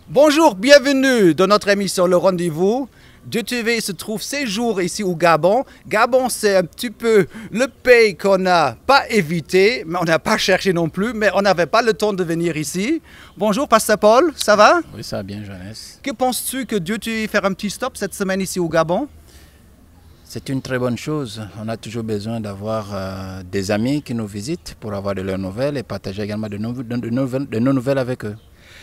Bonjour, bienvenue dans notre émission Le Rendez-vous. Dieu TV se trouve ces jours ici au Gabon. Gabon, c'est un petit peu le pays qu'on n'a pas évité, mais on n'a pas cherché non plus, mais on n'avait pas le temps de venir ici. Bonjour, Pasteur Paul, ça va? Oui, ça va bien, Johannes. Que penses-tu que Dieu TV faire un petit stop cette semaine ici au Gabon? C'est une très bonne chose. On a toujours besoin d'avoir des amis qui nous visitent pour avoir de leurs nouvelles et partager également de nos nouvelles avec eux.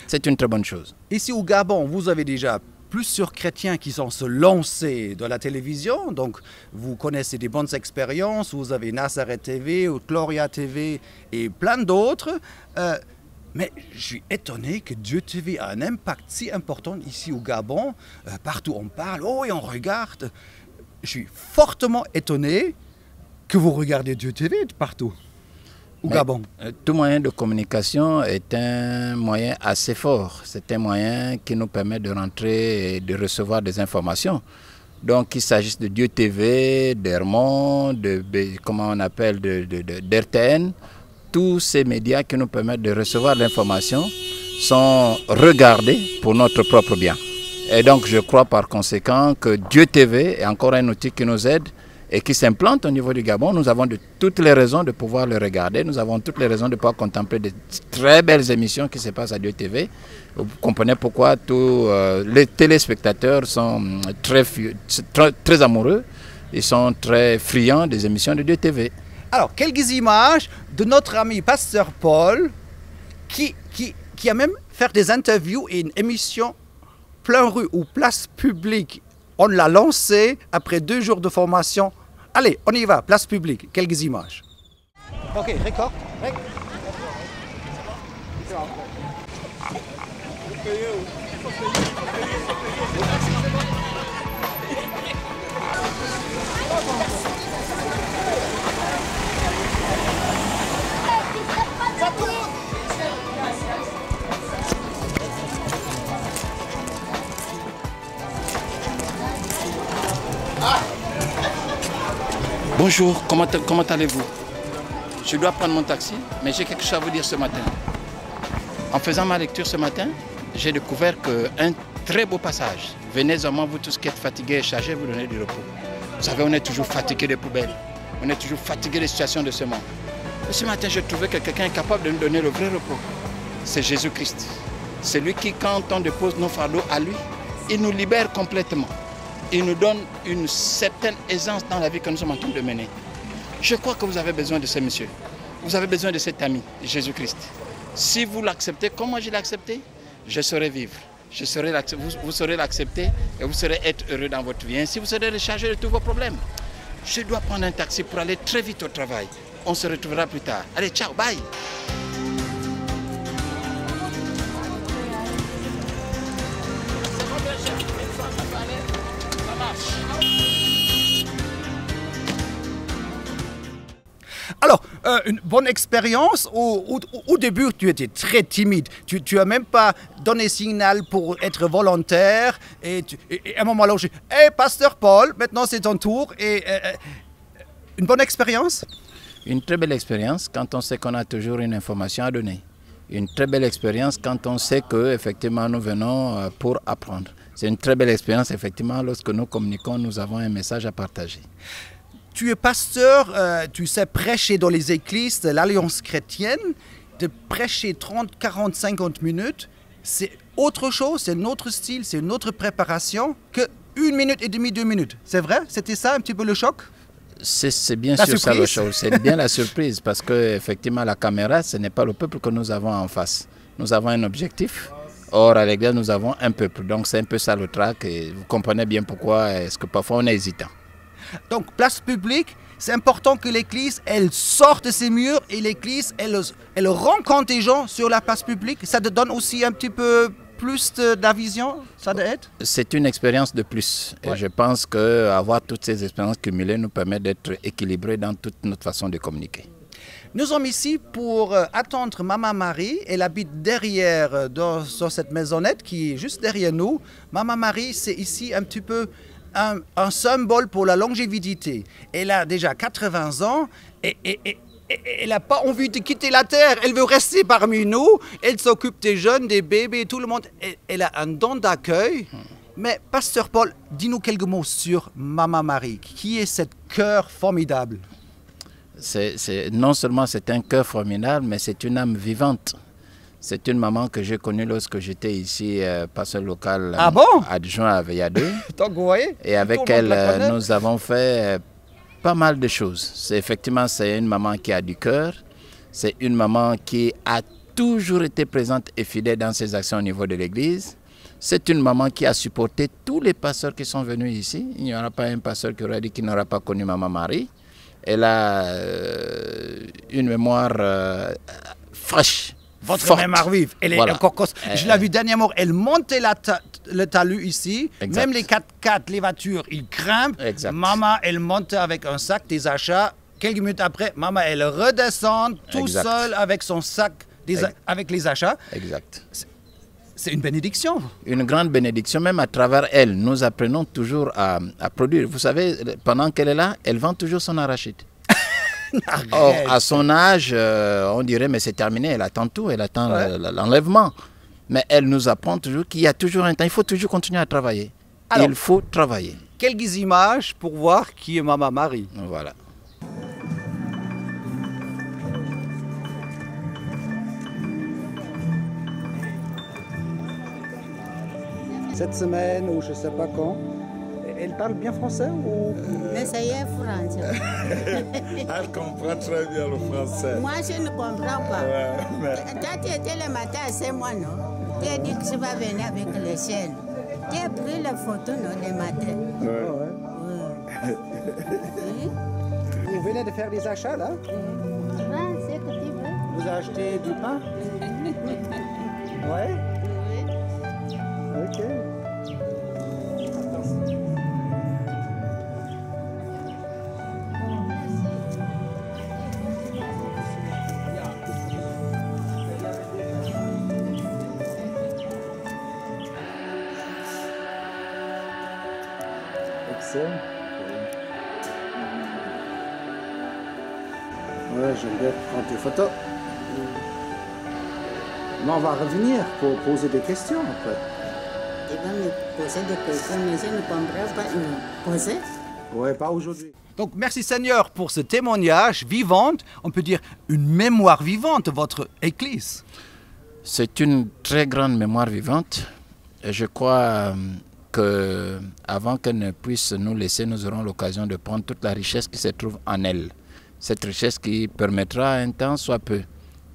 C'est une très bonne chose. Ici au Gabon, vous avez déjà plusieurs chrétiens qui sont se lancés dans la télévision. Donc, vous connaissez des bonnes expériences. Vous avez Nazareth TV ou Gloria TV et plein d'autres. Mais je suis étonné que Dieu TV a un impact si important ici au Gabon. Partout on parle, oh et on regarde. Je suis fortement étonné que vous regardez Dieu TV partout au Gabon. Tout moyen de communication est un moyen assez fort. C'est un moyen qui nous permet de rentrer et de recevoir des informations. Donc qu'il s'agisse de Dieu TV, d'Hermon, comment on appelle, d'RTN, tous ces médias qui nous permettent de recevoir l'information sont regardés pour notre propre bien. Et donc je crois par conséquent que Dieu TV est encore un outil qui nous aide et qui s'implante au niveau du Gabon. Nous avons toutes les raisons de pouvoir le regarder. Nous avons toutes les raisons de pouvoir contempler de très belles émissions qui se passent à Dieu TV. Vous comprenez pourquoi tous les téléspectateurs sont très amoureux. Ils sont très friands des émissions de Dieu TV. Alors, quelques images de notre ami Pasteur Paul qui a même fait des interviews et une émission plein rue ou place publique. On l'a lancé après 2 jours de formation. Allez, on y va, place publique, quelques images. Ok, record. Bonjour, comment allez-vous? Je dois prendre mon taxi, mais j'ai quelque chose à vous dire ce matin. En faisant ma lecture ce matin, j'ai découvert un très beau passage. Venez à moi, vous tous qui êtes fatigués et chargés, vous donnez du repos. Vous savez, on est toujours fatigué des poubelles. On est toujours fatigué des situations de ce monde. Et ce matin, j'ai trouvé que quelqu'un est capable de nous donner le vrai repos. C'est Jésus-Christ. C'est lui qui, quand on dépose nos fardeaux à lui, il nous libère complètement. Il nous donne une certaine aisance dans la vie que nous sommes en train de mener. Je crois que vous avez besoin de ce monsieur. Vous avez besoin de cet ami, Jésus-Christ. Si vous l'acceptez, comme moi je l'ai accepté, je saurai vivre. Vous saurez l'accepter et vous saurez être heureux dans votre vie. Ainsi, vous serez rechargé de tous vos problèmes. Je dois prendre un taxi pour aller très vite au travail. On se retrouvera plus tard. Allez, ciao, bye. Alors, une bonne expérience. Au début, tu étais très timide. Tu n'as même pas donné signal pour être volontaire. Et à un moment là, j'ai dit, hey, Pasteur Paul, maintenant c'est ton tour. Une bonne expérience? Une très belle expérience quand on sait qu'on a toujours une information à donner. Une très belle expérience quand on sait qu'effectivement nous venons pour apprendre. C'est une très belle expérience, effectivement, lorsque nous communiquons, nous avons un message à partager. Tu es pasteur, tu sais prêcher dans les églises de l'Alliance chrétienne, de prêcher 30, 40, 50 minutes, c'est autre chose, c'est un autre style, c'est une autre préparation que 1 minute et demie, 2 minutes. C'est vrai? C'était ça un petit peu le choc? C'est bien sûr ça le choc, c'est bien la surprise parce que effectivement la caméra, ce n'est pas le peuple que nous avons en face. Nous avons un objectif. Or, à l'église, nous avons un peuple. Donc, c'est un peu ça le trac et vous comprenez bien pourquoi est-ce que parfois on est hésitant. Donc, place publique, c'est important que l'église, elle sorte de ses murs et l'église, elle rencontre des gens sur la place publique. Ça te donne aussi un petit peu plus de la vision, ça t'aide? C'est une expérience de plus. Ouais. Et je pense qu'avoir toutes ces expériences cumulées nous permet d'être équilibrés dans toute notre façon de communiquer. Nous sommes ici pour attendre Maman Marie. Elle habite derrière, dans cette maisonnette qui est juste derrière nous. Maman Marie, c'est ici un petit peu un symbole pour la longévité. Elle a déjà 80 ans et Elle n'a pas envie de quitter la terre. Elle veut rester parmi nous. Elle s'occupe des jeunes, des bébés, tout le monde. Elle a un don d'accueil. Mais Pasteur Paul, dis-nous quelques mots sur Maman Marie. Qui est cette cœur formidable? Non seulement c'est un cœur formidable, mais c'est une âme vivante. C'est une maman que j'ai connue lorsque j'étais ici, pasteur local adjoint à Veilladeux. Donc, vous voyez, et avec elle, nous avons fait pas mal de choses. Effectivement, c'est une maman qui a du cœur. C'est une maman qui a toujours été présente et fidèle dans ses actions au niveau de l'église. C'est une maman qui a supporté tous les pasteurs qui sont venus ici. Il n'y aura pas un pasteur qui aura dit qu'il n'aura pas connu Maman Marie. Elle a une mémoire fraîche. Votre forte. mémoire vive. Elle est encore je l'ai vu dernièrement, elle montait le talus ici. Exact. Même les 4x4, les voitures, ils grimpent. Exact. Maman, elle monte avec un sac des achats. Quelques minutes après, maman, elle redescend tout seul avec son sac avec les achats. Exact. C'est une bénédiction. Une grande bénédiction, même à travers elle. Nous apprenons toujours à produire. Vous savez, pendant qu'elle est là, elle vend toujours son arachide. Or, à son âge, on dirait, mais c'est terminé, elle attend tout, elle attend l'enlèvement. Mais elle nous apprend toujours qu'il y a toujours un temps, il faut toujours continuer à travailler. Alors, il faut travailler. Quelques images pour voir qui est Maman Marie. Voilà. Cette semaine, ou je ne sais pas quand, elle parle bien français ou... Mais ça y est, français. Elle comprend très bien le français. Moi, je ne comprends pas. Quand tu étais le matin à 5 mois, non? Tu as dit que tu vas venir avec les chaînes. Tu as pris les photos, non, le matin. Vous venez de faire des achats, là? C'est que tu veux. Vous achetez du pain? Ouais? Ok. Excellent. Ouais, j'aime bien prendre des photos. Mais on va revenir pour poser des questions après. Tu vas me poser des questions, mais je ne comprends pas me poser. Oui, pas aujourd'hui. Donc, merci Seigneur pour ce témoignage vivant, on peut dire une mémoire vivante de votre Église. C'est une très grande mémoire vivante. Et je crois qu'avant qu'elle ne puisse nous laisser, nous aurons l'occasion de prendre toute la richesse qui se trouve en elle. Cette richesse qui permettra un temps, soit peu,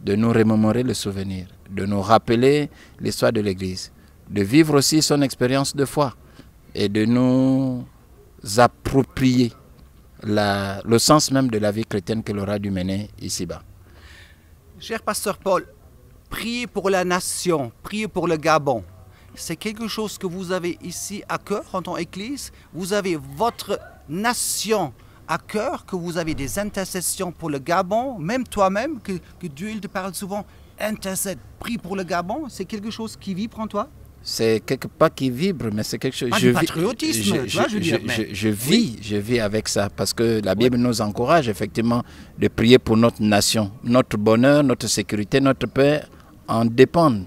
de nous remémorer le souvenir, de nous rappeler l'histoire de l'Église, de vivre aussi son expérience de foi et de nous approprier le sens même de la vie chrétienne qu'elle aura dû mener ici-bas. Cher pasteur Paul, priez pour la nation, priez pour le Gabon. C'est quelque chose que vous avez ici à cœur en tant qu'Église. Vous avez votre nation à cœur, que vous avez des intercessions pour le Gabon, même toi-même, que Dieu il te parle souvent, intercède, prie pour le Gabon. C'est quelque chose qui vibre en toi? C'est quelque part qui vibre, mais c'est quelque chose... du patriotisme, je vis avec ça, parce que la Bible nous encourage effectivement de prier pour notre nation. Notre bonheur, notre sécurité, notre paix en dépendent.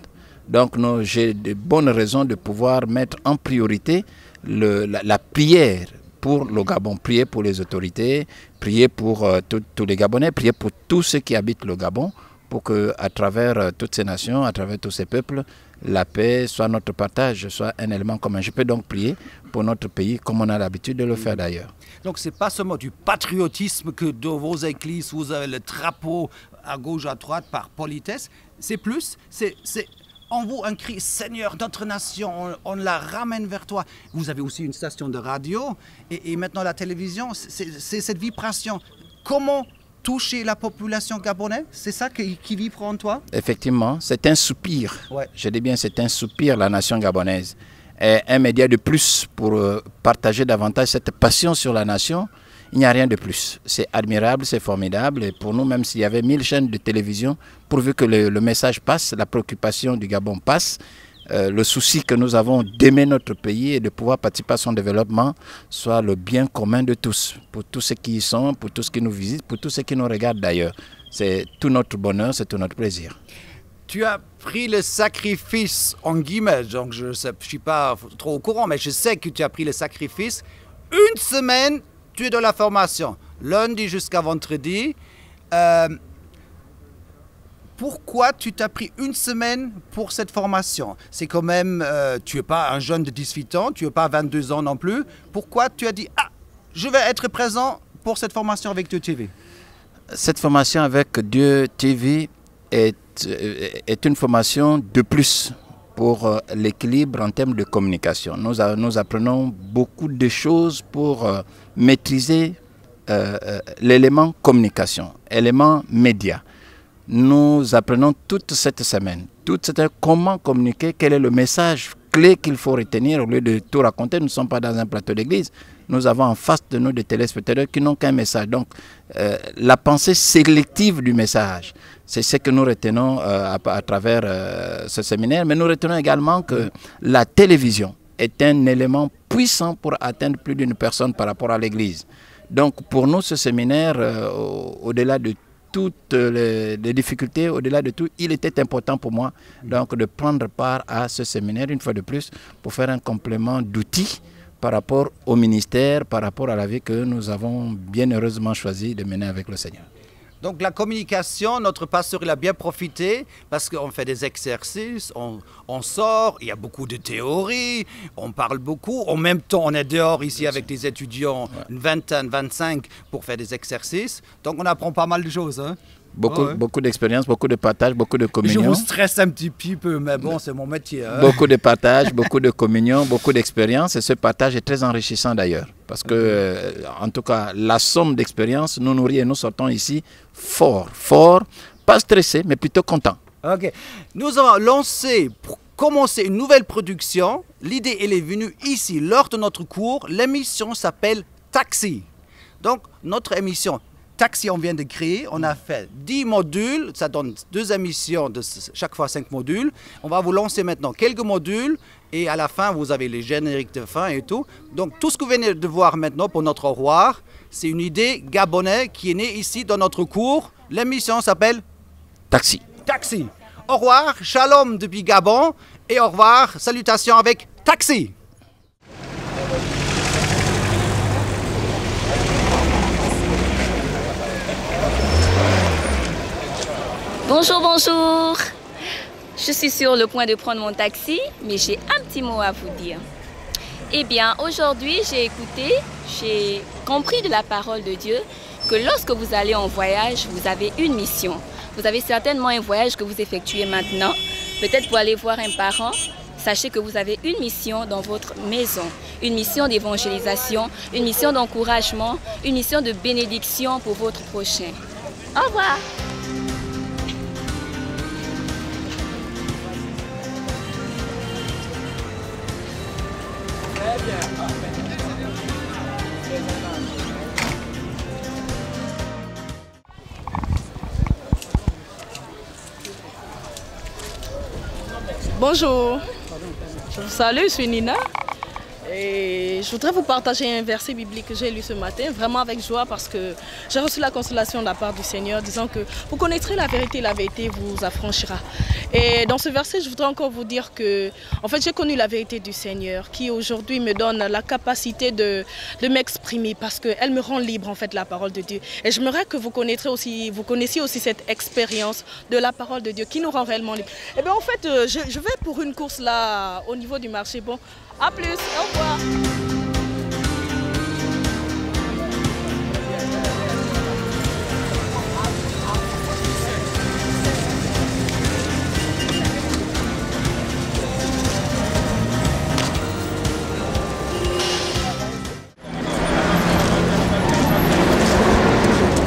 Donc j'ai de bonnes raisons de pouvoir mettre en priorité la prière pour le Gabon, prier pour les autorités, prier pour tous les Gabonais, prier pour tous ceux qui habitent le Gabon, pour qu'à travers toutes ces nations, à travers tous ces peuples, la paix soit notre partage, soit un élément commun. Je peux donc prier pour notre pays comme on a l'habitude de le faire d'ailleurs. Donc ce n'est pas seulement du patriotisme que dans vos églises, vous avez le drapeau à gauche, à droite par politesse, c'est plus, c'est en vous un cri, Seigneur, notre nation, on la ramène vers toi. Vous avez aussi une station de radio et maintenant la télévision, c'est cette vibration. Comment toucher la population gabonaise? C'est ça qui vibre en toi? Effectivement, c'est un soupir. Ouais. Je dis bien, c'est un soupir, la nation gabonaise. Et un média de plus pour partager davantage cette passion sur la nation. Il n'y a rien de plus. C'est admirable, c'est formidable. Et pour nous, même s'il y avait 1000 chaînes de télévision, pourvu que le message passe, la préoccupation du Gabon passe, le souci que nous avons d'aimer notre pays et de pouvoir participer à son développement soit le bien commun de tous, pour tous ceux qui y sont, pour tous ceux qui nous visitent, pour tous ceux qui nous regardent d'ailleurs. C'est tout notre bonheur, c'est tout notre plaisir. Tu as pris le sacrifice, en guillemets, donc je ne suis pas trop au courant, mais je sais que tu as pris le sacrifice. Une semaine, tu es dans la formation, lundi jusqu'à vendredi. Pourquoi tu t'as pris une semaine pour cette formation? C'est quand même, tu n'es pas un jeune de 18 ans, tu n'es pas 22 ans non plus. Pourquoi tu as dit, ah, je vais être présent pour cette formation avec Dieu TV? Cette formation avec Dieu TV est une formation de plus pour l'équilibre en termes de communication. Nous apprenons beaucoup de choses pour maîtriser l'élément communication, l'élément média. Nous apprenons toute cette semaine, comment communiquer, quel est le message clé qu'il faut retenir au lieu de tout raconter. Nous ne sommes pas dans un plateau d'église. Nous avons en face de nous des téléspectateurs qui n'ont qu'un message. Donc, la pensée sélective du message, c'est ce que nous retenons à travers ce séminaire. Mais nous retenons également que la télévision est un élément puissant pour atteindre plus d'une personne par rapport à l'église. Donc, pour nous, ce séminaire, au-delà de toutes les difficultés, au-delà de tout, il était important pour moi donc, de prendre part à ce séminaire, une fois de plus, pour faire un complément d'outils par rapport au ministère, par rapport à la vie que nous avons bien heureusement choisi de mener avec le Seigneur. Donc la communication, notre pasteur il a bien profité parce qu'on fait des exercices, on sort, il y a beaucoup de théories, on parle beaucoup. En même temps, on est dehors ici avec des étudiants, une vingtaine, 25 pour faire des exercices. Donc on apprend pas mal de choses. Hein? Beaucoup d'expérience, beaucoup de partage, beaucoup de communion. Je vous stresse un petit peu, mais bon, c'est mon métier. Hein? Beaucoup de partage, beaucoup de communion, beaucoup d'expérience. Et ce partage est très enrichissant d'ailleurs. Parce que, en tout cas, la somme d'expérience nous nourrit et nous sortons ici fort, pas stressés, mais plutôt contents. Ok. Nous avons lancé, pour commencer une nouvelle production. L'idée, elle est venue ici, lors de notre cours. L'émission s'appelle Taxi. Donc, notre émission Taxi, on vient de créer, on a fait 10 modules, ça donne 2 émissions de chaque fois 5 modules. On va vous lancer maintenant quelques modules et à la fin, vous avez les génériques de fin et tout. Donc tout ce que vous venez de voir maintenant pour notre au revoir, c'est une idée gabonaise qui est née ici dans notre cours. L'émission s'appelle Taxi. Taxi. Au revoir, shalom depuis Gabon et au revoir, salutations avec Taxi. Bonjour, bonjour. Je suis sur le point de prendre mon taxi, mais j'ai un petit mot à vous dire. Eh bien, aujourd'hui, j'ai compris de la parole de Dieu que lorsque vous allez en voyage, vous avez une mission. Vous avez certainement un voyage que vous effectuez maintenant, peut-être pour aller voir un parent. Sachez que vous avez une mission dans votre maison, une mission d'évangélisation, une mission d'encouragement, une mission de bénédiction pour votre prochain. Au revoir. Bonjour, je vous salue, je suis Nina et je voudrais vous partager un verset biblique que j'ai lu ce matin, vraiment avec joie parce que j'ai reçu la consolation de la part du Seigneur disant que vous connaîtrez la vérité vous affranchira. Et dans ce verset, je voudrais encore vous dire que en fait, j'ai connu la vérité du Seigneur qui aujourd'hui me donne la capacité de m'exprimer parce qu'elle me rend libre en fait la parole de Dieu. Et j'aimerais que vous connaissiez aussi cette expérience de la parole de Dieu qui nous rend réellement libre. Et bien en fait, je vais pour une course là au niveau du marché. Bon, à plus, au revoir.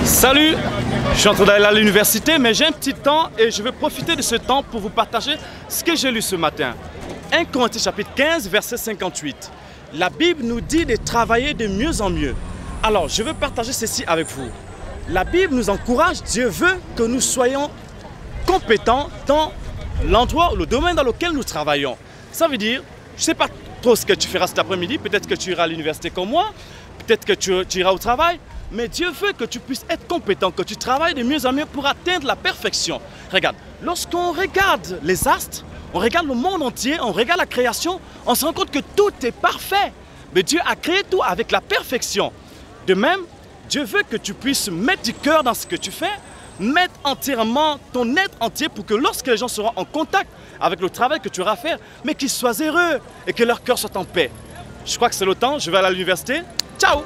Salut, je suis en train d'aller à l'université, mais j'ai un petit temps et je vais profiter de ce temps pour vous partager ce que j'ai lu ce matin. 1 Corinthiens chapitre 15, verset 58. La Bible nous dit de travailler de mieux en mieux. Alors, je veux partager ceci avec vous. La Bible nous encourage, Dieu veut que nous soyons compétents dans l'endroit ou le domaine dans lequel nous travaillons. Ça veut dire, je ne sais pas trop ce que tu feras cet après-midi, peut-être que tu iras à l'université comme moi, peut-être que tu iras au travail, mais Dieu veut que tu puisses être compétent, que tu travailles de mieux en mieux pour atteindre la perfection. Regarde, lorsqu'on regarde les astres, on regarde le monde entier, on regarde la création, on se rend compte que tout est parfait. Mais Dieu a créé tout avec la perfection. De même, Dieu veut que tu puisses mettre du cœur dans ce que tu fais, mettre entièrement ton être entier pour que lorsque les gens seront en contact avec le travail que tu auras à faire, mais qu'ils soient heureux et que leur cœur soit en paix. Je crois que c'est le temps, je vais aller à l'université. Ciao!